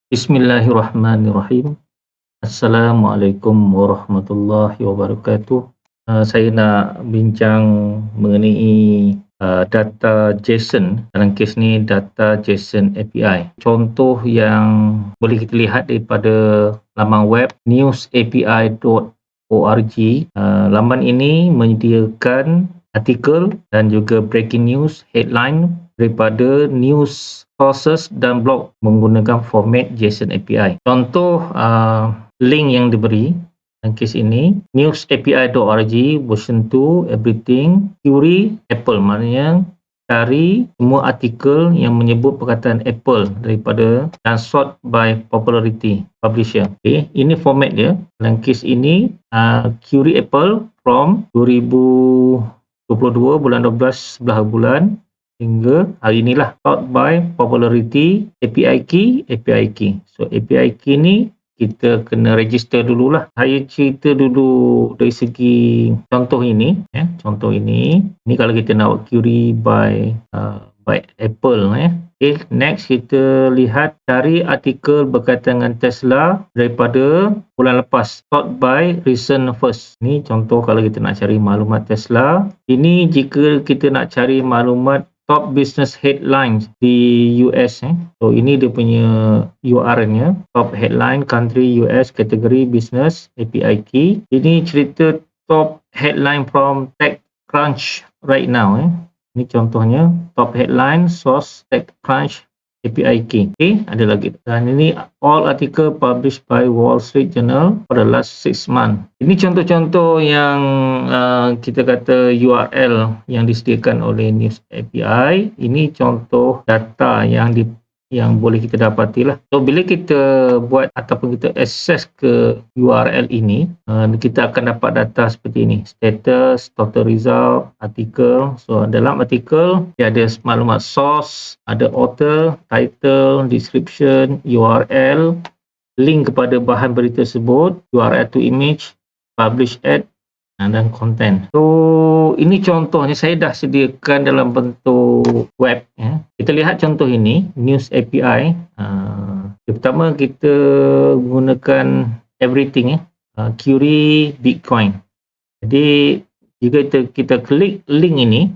Bismillahirrahmanirrahim. Assalamualaikum warahmatullahi wabarakatuh. Saya nak bincang mengenai data JSON. Dalam kes ni data JSON API. Contoh yang boleh kita lihat daripada laman web newsapi.org. Laman ini menyediakan artikel dan juga breaking news headline daripada news sources dan blog menggunakan format JSON API. Contoh link yang diberi dalam kes ini newsapi.org version 2 everything query Apple, maknanya cari semua artikel yang menyebut perkataan Apple daripada dan sort by popularity publisher. Okay, ini format dia. Dalam kes ini query Apple from 2022 bulan 12 11 bulan hingga hari inilah, sort by popularity API key. So API key ni kita kena register dululah. Saya cerita dulu dari segi contoh ini. Contoh ini kalau kita nak query by Apple. Okay, next kita lihat cari artikel berkaitan dengan Tesla daripada bulan lepas, sort by recent first. Ni contoh kalau kita nak cari maklumat Tesla. Ini jika kita nak cari maklumat top business headlines di US. So ini dia punya URL-nya, top headline country US category business API key. Ini cerita top headline from TechCrunch right now. Ini contohnya top headline source TechCrunch API key. Okay, ada lagi. Dan ini all article published by Wall Street Journal for the last 6 months. Ini contoh-contoh yang kita kata URL yang disediakan oleh News API. Ini contoh data yang boleh kita dapati lah. So bila kita buat ataupun kita akses ke URL ini, kita akan dapat data seperti ini: status, total result, artikel. So dalam artikel dia ada maklumat source, ada author, title, description, URL, link kepada bahan berita tersebut, URL to image, publish ad dan content. So ini contohnya saya dah sediakan dalam bentuk web. Kita lihat contoh ini News API. Pertama kita gunakan everything, query Bitcoin. Jadi jika kita klik link ini,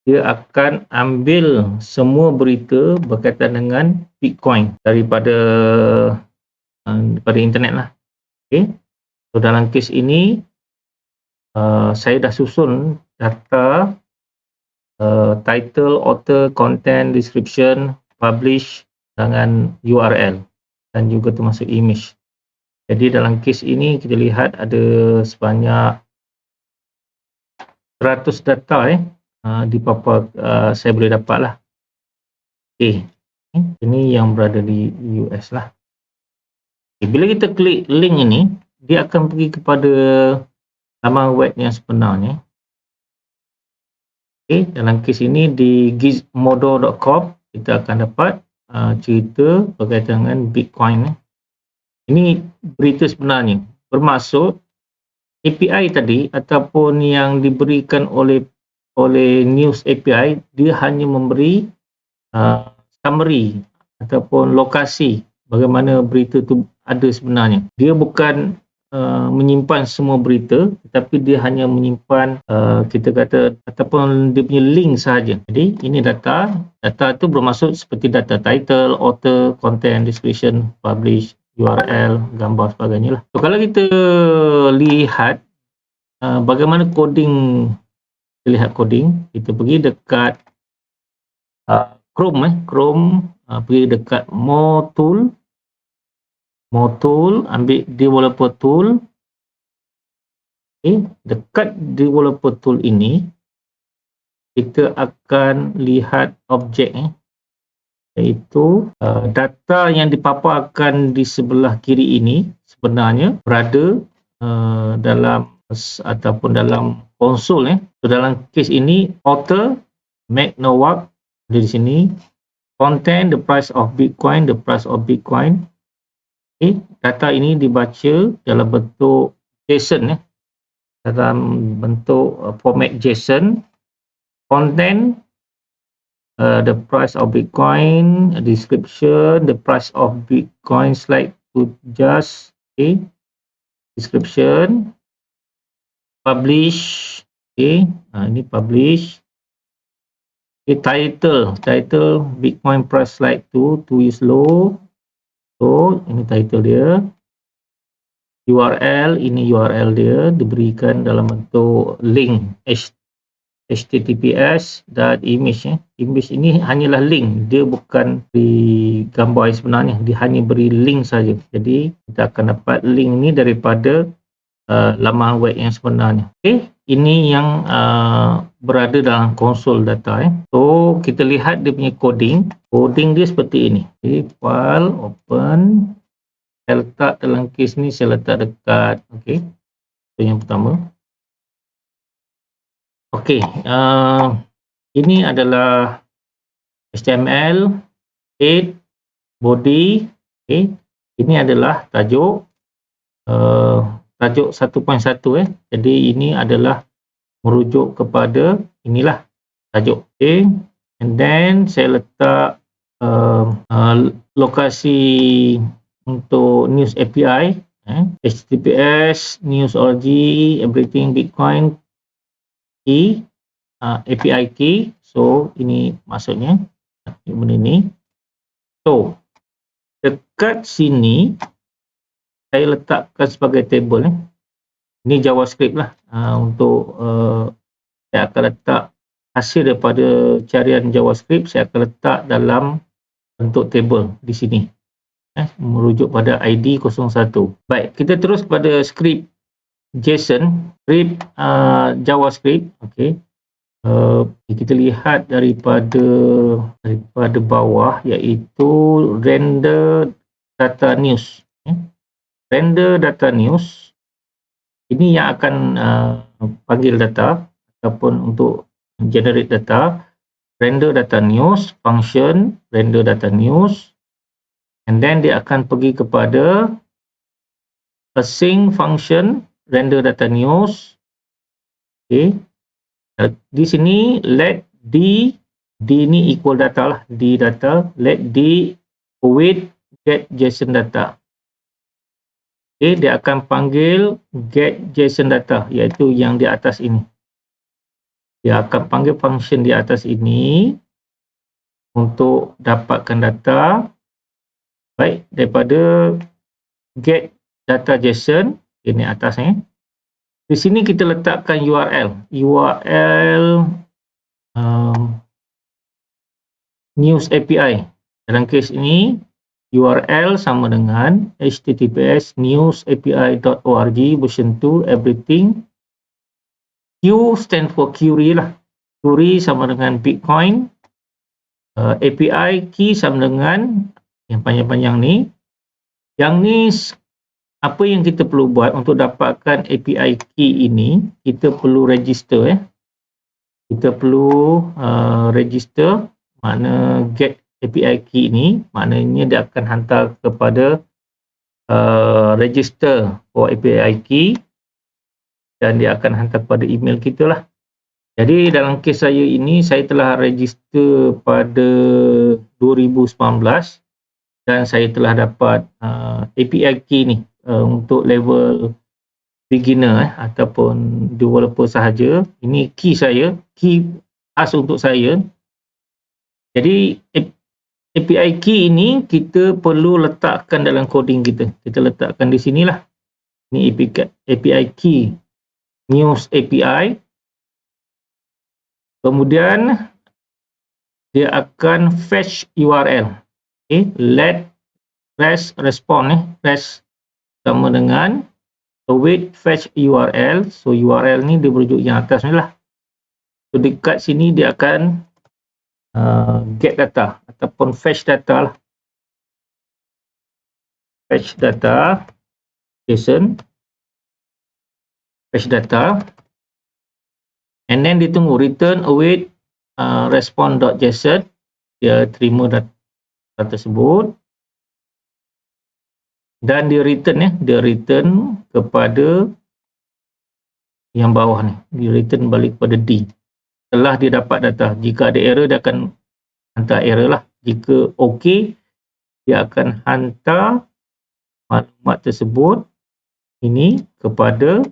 dia akan ambil semua berita berkaitan dengan Bitcoin daripada internet lah. So dalam kes ini saya dah susun data title, author, content, description, publish dengan URL dan juga termasuk image. Jadi dalam kes ini kita lihat ada sebanyak 100 data di paper saya boleh dapat lah. Ini yang berada di US lah. Bila kita klik link ini, dia akan pergi kepada laman web yang sebenarnya. Dalam kes ini di gizmodo.com kita akan dapat cerita berkaitan dengan Bitcoin. Ini berita sebenarnya. Bermaksud API tadi ataupun yang diberikan oleh News API, dia hanya memberi summary ataupun lokasi bagaimana berita itu ada sebenarnya. Dia bukan menyimpan semua berita, tetapi dia hanya menyimpan kita kata ataupun dia punya link sahaja. Jadi ini data itu bermaksud seperti data title, author, content, description, publish, URL, gambar sebagainya lah. So, kalau kita lihat bagaimana coding, kita lihat coding, kita pergi dekat Chrome, pergi dekat More Tool, ambil developer tool. Dekat developer tool ini kita akan lihat objek, iaitu data yang dipaparkan di sebelah kiri ini sebenarnya berada dalam ataupun dalam konsol. So dalam kes ini author Mac Nowak ada di sini, content the price of Bitcoin, data ini dibaca dalam bentuk JSON, dalam bentuk format JSON. Content the price of Bitcoin, a description, the price of Bitcoin slide to just, okay, description, publish, okay, ini publish, okay, title Bitcoin price slide to 2 years low, so ini title dia. URL, ini URL dia diberikan dalam bentuk link HTTPS dan image. Image ini hanyalah link, dia bukan beri gambar yang sebenarnya, dia hanya beri link saja. Jadi kita akan dapat link ni daripada laman web yang sebenarnya. Okay, ini yang berada dalam konsol data. So kita lihat dia punya coding dia seperti ini. Okay, file open. Saya letak dalam kes ni, saya letak dekat, okey, so yang pertama. Okey, ini adalah HTML, head, body, okey. Ini adalah tajuk, tajuk 1.1 Jadi ini adalah merujuk kepada inilah tajuk. Okey, and then saya letak lokasi untuk news API, HTTPS, news org, everything Bitcoin key, API key. So ini maksudnya benda ni. So dekat sini saya letakkan sebagai table. Ini JavaScript lah, untuk saya akan letak hasil daripada carian JavaScript, saya akan letak dalam bentuk table di sini. Merujuk pada ID 01. Baik, kita terus kepada skrip JSON, skrip JavaScript. Okey, kita lihat daripada bawah, iaitu render data news. Render data news ini yang akan panggil data ataupun untuk generate data. Render data news function, render data news. And then dia akan pergi kepada async function, render data news. Okay. Di sini let d ni equal data lah, d data, let d await get JSON data. Okay, dia akan panggil get JSON data, iaitu yang di atas ini. Dia akan panggil function di atas ini untuk dapatkan data. Baik, daripada get data JSON, ini atasnya. Di sini kita letakkan URL news API. Dalam kes ini URL sama dengan https newsapi.org version 2 everything. Q stand for query lah. Query sama dengan Bitcoin. API key sama dengan yang panjang-panjang ni. Yang ni apa yang kita perlu buat untuk dapatkan API key ini, kita perlu register. Kita perlu register, makna get API key ini, maknanya dia akan hantar kepada register for API key dan dia akan hantar kepada email kita lah. Jadi dalam kes saya ini, saya telah register pada 2019 dan saya telah dapat API key ni untuk level beginner ataupun developer sahaja. Ini key saya, key khas untuk saya. Jadi API key ini kita perlu letakkan dalam coding kita. Kita letakkan di sinilah. Ini API key news API. Kemudian dia akan fetch URL. Okay, let rest respond rest sama dengan await fetch URL. So URL ni dia merujuk yang atas ni lah. So dekat sini dia akan get data ataupun fetch data lah. Fetch data JSON, fetch data, and then ditunggu return await respond.json. Dia terima data tersebut dan dia return kepada yang bawah ni, dia return balik kepada D setelah dia dapat data. Jika ada error, dia akan hantar error lah. Jika okey, dia akan hantar maklumat tersebut ini kepada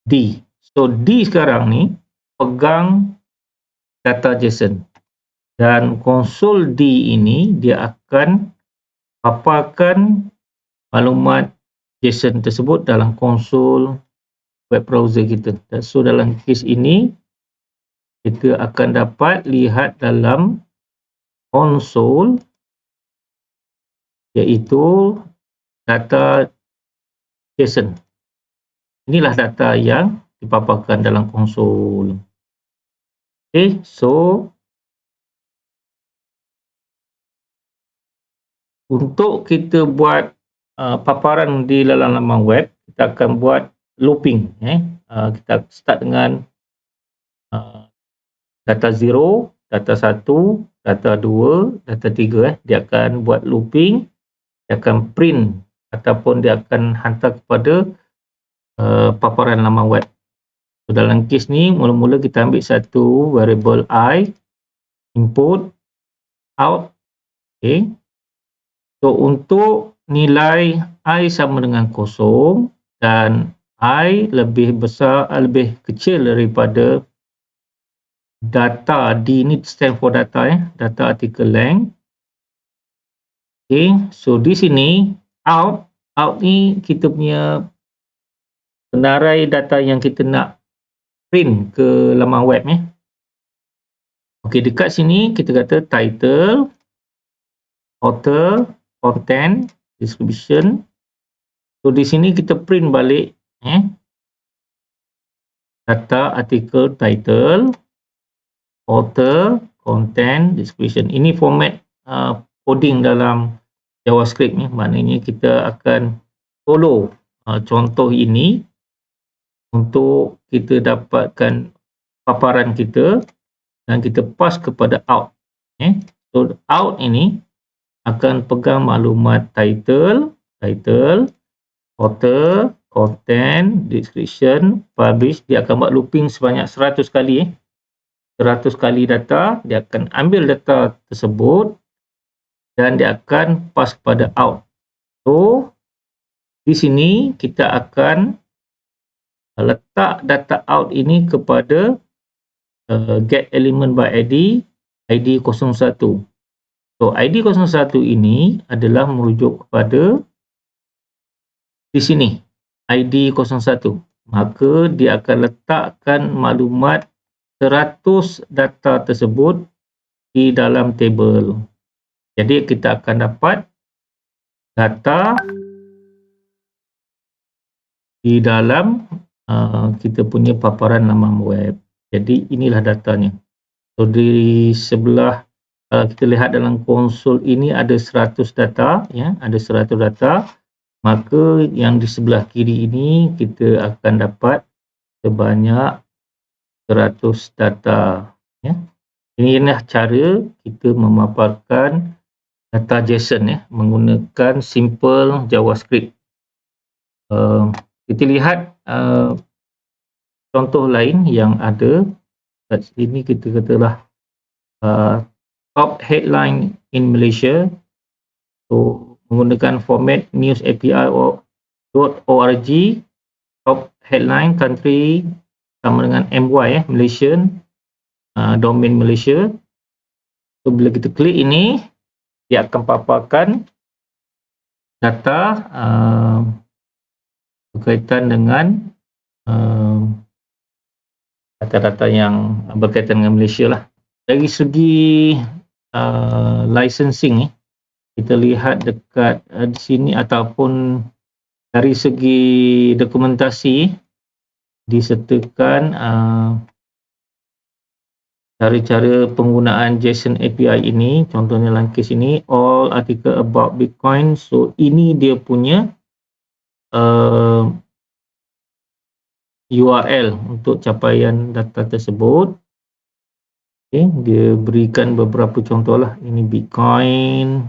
D. So D sekarang ni pegang data JSON, dan konsol D ini dia akan paparkan maklumat JSON tersebut dalam konsol web browser kita. So dalam kes ini kita akan dapat lihat dalam konsol iaitu data JSON. Inilah data yang dipaparkan dalam konsol. Okay, so untuk kita buat paparan di dalam laman web, kita akan buat looping. Kita start dengan data 0, data 1, data 2, data 3. Dia akan buat looping, dia akan print ataupun dia akan hantar kepada paparan laman web. So, dalam kes ni, mula-mula kita ambil satu variable I, input, out. Okay. So, untuk nilai I sama dengan 0 dan I lebih kecil daripada data, D ni stand for data, data article length. Okay, so di sini out ni kita punya penarai data yang kita nak print ke laman web . Okay, dekat sini kita kata title, author, content, description. So di sini kita print balik data article title, author, content, description. Ini format coding dalam JavaScript ni. Maknanya kita akan follow contoh ini untuk kita dapatkan paparan kita dan kita pass kepada out. So out ini akan pegang maklumat title, author, content, description, publish. Dia akan buat looping sebanyak 100 kali. 100 kali data, dia akan ambil data tersebut dan dia akan pass kepada out. So di sini kita akan letak data out ini kepada get element by ID 01. So ID 01 ini adalah merujuk kepada di sini ID 01. Maka dia akan letakkan maklumat 100 data tersebut di dalam table. Jadi kita akan dapat data di dalam kita punya paparan laman web. Jadi inilah datanya. So di sebelah kita lihat dalam konsol ini ada 100 data, ada 100 data. Maka yang di sebelah kiri ini kita akan dapat sebanyak 100 data. Inilah cara kita memaparkan data JSON menggunakan simple JavaScript. Kita lihat contoh lain yang ada. Kat sini kita katalah top headline in Malaysia. So menggunakan format newsapi.org, top headline country sama dengan MY Malaysian, domain Malaysia. So bila kita klik ini, dia akan paparkan data berkaitan dengan data-data yang berkaitan dengan Malaysia lah. Dari segi licensing kita lihat dekat di sini ataupun dari segi dokumentasi disertakan cara-cara penggunaan JSON API ini. Contohnya dalam kes ini all article about Bitcoin. So ini dia punya URL untuk capaian data tersebut. Okay, dia berikan beberapa contoh lah. Ini Bitcoin,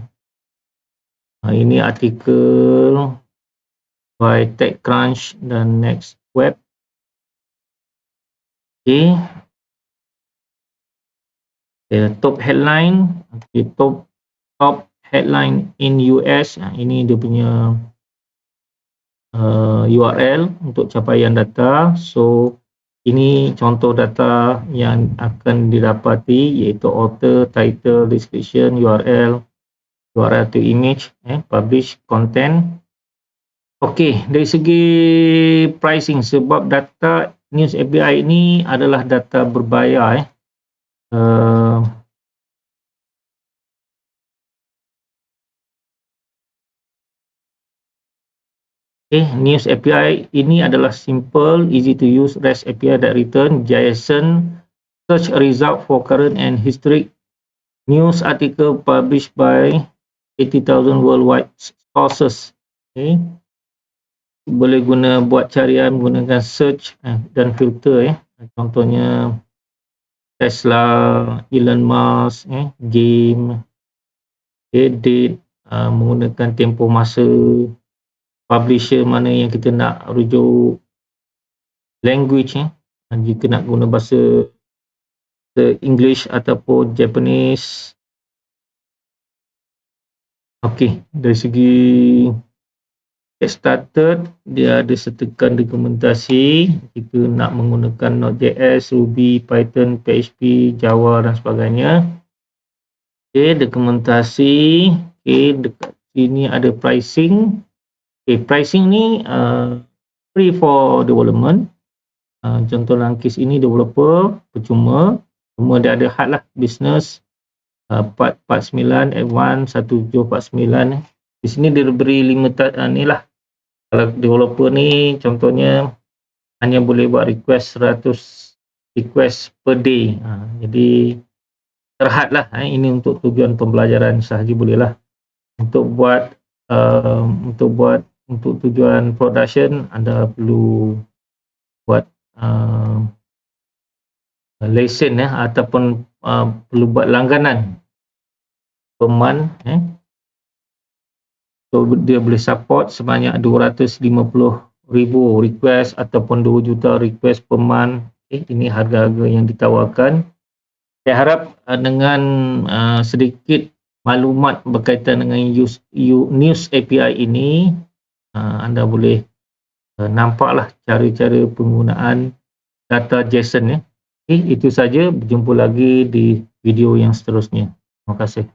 ini artikel by TechCrunch dan Next Web. Okay. Top headline, top headline in US. Ini dia punya URL untuk capaian data. So ini contoh data yang akan didapati, iaitu author, title, description, URL to image, publish content. Okey, dari segi pricing, sebab data News API ini adalah data berbayar. News API ini adalah simple, easy to use REST API that return JSON search result for current and historic news article published by 80,000 worldwide sources. Boleh guna buat carian menggunakan search dan filter. Contohnya Tesla, Elon Musk, game, date, menggunakan tempoh masa, publisher mana yang kita nak rujuk, language, jika nak guna bahasa English ataupun Japanese. Okey, dari segi get started, dia ada sertakan dokumentasi. Kita nak menggunakan Node.js, Ruby, Python, PHP, Java dan sebagainya. Dokumentasi. Dekat sini ada pricing. Pricing ni free for development. Contoh dalam kes ini developer percuma. Cuma dia ada had lah, business 449, advance 1749. Di sini dia beri limited ni lah. Kalau developer ni contohnya hanya boleh buat request 100 request per day. Jadi terhad lah. Ini untuk tujuan pembelajaran sahaja boleh lah. Untuk tujuan production, anda perlu buat lesen ataupun perlu buat langganan per month. So dia boleh support sebanyak 250,000 request ataupun 2 juta request per month. Ini harga-harga yang ditawarkan. Saya harap dengan sedikit maklumat berkaitan dengan News API ini, anda boleh nampaklah cara-cara penggunaan data JSON. Itu saja, berjumpa lagi di video yang seterusnya. Terima kasih.